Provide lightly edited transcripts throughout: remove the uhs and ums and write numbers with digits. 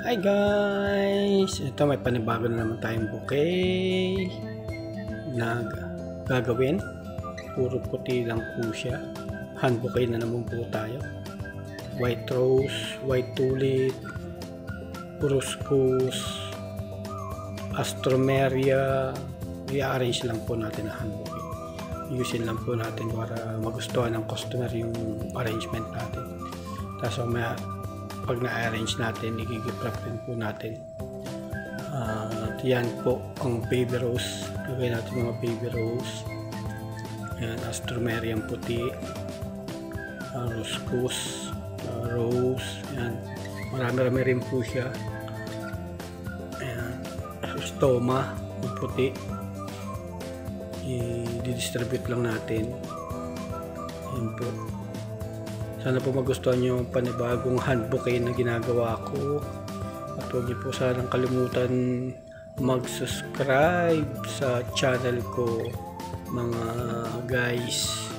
Hi guys! Ito may panibago na naman tayong bouquet na gagawin. Puro puti lang po siya. Hand bouquet na naman po tayo. White rose, white tulip, roscus, astromeria. I-arrange lang po natin ang hand bouquet. Ayusin lang po natin para magustuhan ng customer yung arrangement natin. Tapos pag na-arrange natin, i-gift-wrap din po natin. Yan po ang baby rose. Lagay natin mga baby rose. Yan, astromerium puti, roscus, rose. Yan, marami-rami rin po siya. Yan, stoma puti. I-distribute lang natin. Yan po. Sana po magustuhan nyo yung panibagong hand bouquet na ginagawa ko. At huwag niyo po sanang kalimutan mag-subscribe sa channel ko, mga guys.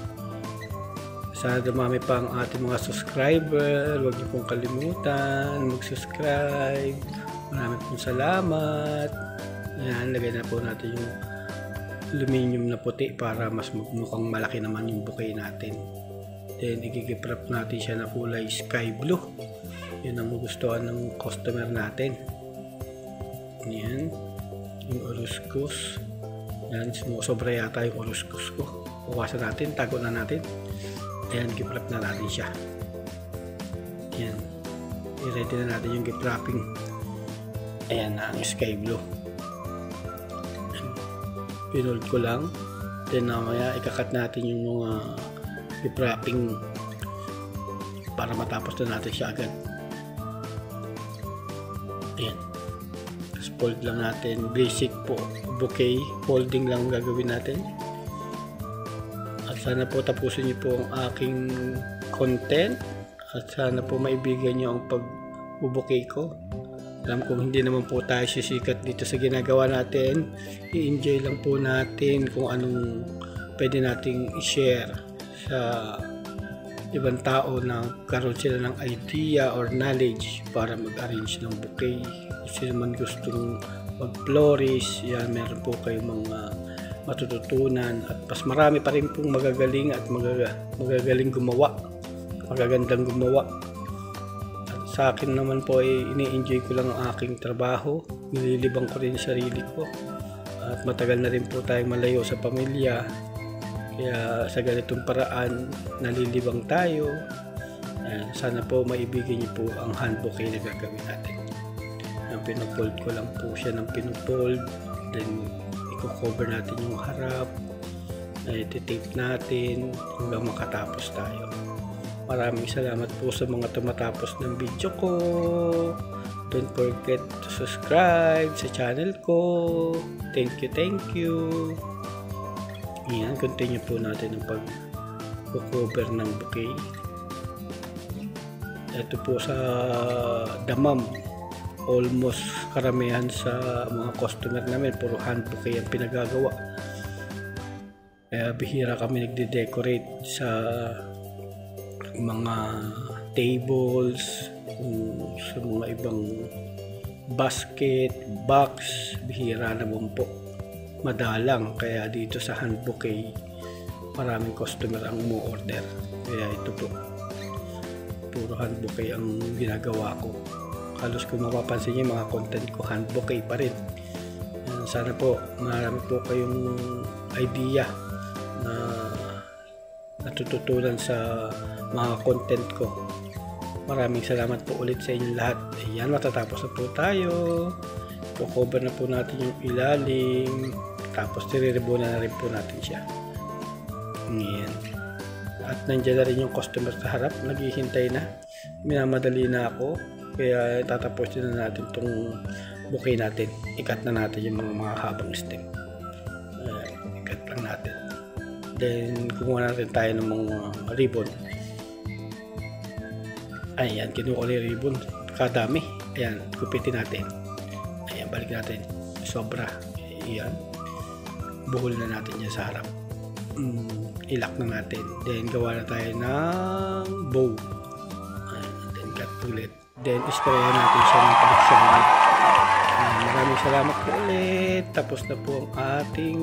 Sana dumami pa ang ating mga subscriber. Huwag niyo pong kalimutan mag-subscribe. Maraming pong salamat. Ayan, lagay na po natin yung aluminum na puti para mas mukhang malaki naman yung bouquet natin. Then, i-gift-wrap natin siya na kulay sky blue. Yun ang gugustuhan ng customer natin. Yan. Yung roscus. Yan. Sobra yata yung roscus ko. Bukasan natin. Tago na natin. Ayan. Gift-wrap na natin siya. Yan. I-ready na natin yung gift-wrapping. Ayan na ang sky blue. Pinold ko lang. Then, namaya ikakat natin yung mga i-wrapping para matapos na natin siya agad. Ayan. Tapos fold lang natin. Basic po bouquet. Folding lang gagawin natin. At sana po tapusin niyo po ang aking content. At sana po maibigyan niyo ang pag-bouquet ko. Alam kong hindi naman po tayo sisikat dito sa ginagawa natin. I-enjoy lang po natin kung anong pwede nating i-share sa ibang tao na karoon sila ng idea or knowledge para mag-arrange ng bouquet. Kasi naman gustong mag-florist, yan, meron po kayong mga matututunan at mas marami pa rin pong magagaling at magagaling gumawa, magagandang gumawa. At sa akin naman po ay ini-enjoy ko lang ang aking trabaho, nililibang ko rin yung sarili ko at matagal na rin po tayong malayo sa pamilya. Kaya sa ganitong paraan, nalilibang tayo. Sana po maibigay niyo po ang hand bouquet na gagawin natin. Pinofold ko lang po siya ng pinofold. Then, i-cover natin yung harap. Iti-tape natin hanggang makatapos tayo. Maraming salamat po sa mga tumatapos ng video ko. Don't forget to subscribe sa channel ko. Thank you. Ayan, continue po natin ang pag-cover ng bouquet. Ito po sa damam, almost karamihan sa mga customer namin puro hand bouquet ang pinagagawa. Kaya bihira kami nagde-decorate sa mga tables, sa mga ibang basket, box, bihira naman po. Madalang, kaya dito sa hand bouquet maraming customer ang umu-order, kaya ito po puro hand bouquet ang ginagawa ko. Halos kung mapapansin niyo mga content ko hand bouquet pa rin. Sana po marami po kayong idea na natututunan sa mga content ko. Maraming salamat po ulit sa inyong lahat. Ayan, matatapos na po tayo. I-cover na po natin yung ilalim. Tapos nire-ribbona na rin po natin siya. Ngayon. At nandiyan na rin yung customer sa harap. Naghihintay na. Minamadali na ako. Kaya tatapusin na natin itong bouquet natin. Ikat na natin yung mga habang stem. Ikat lang natin. Then kumuha natin tayo ng mga ribbon. Ayan, kinuha ulit ribbon. Kadami. Ayan, kupitin natin. Ayan, balik natin. Sobra. Ayan. Buhol na natin yan sa harap. Ilak na natin. Then gawa na tayo ng bow. Then cut ulit. Then sprayan natin siya ng parang salamat po ulit. Tapos na po ang ating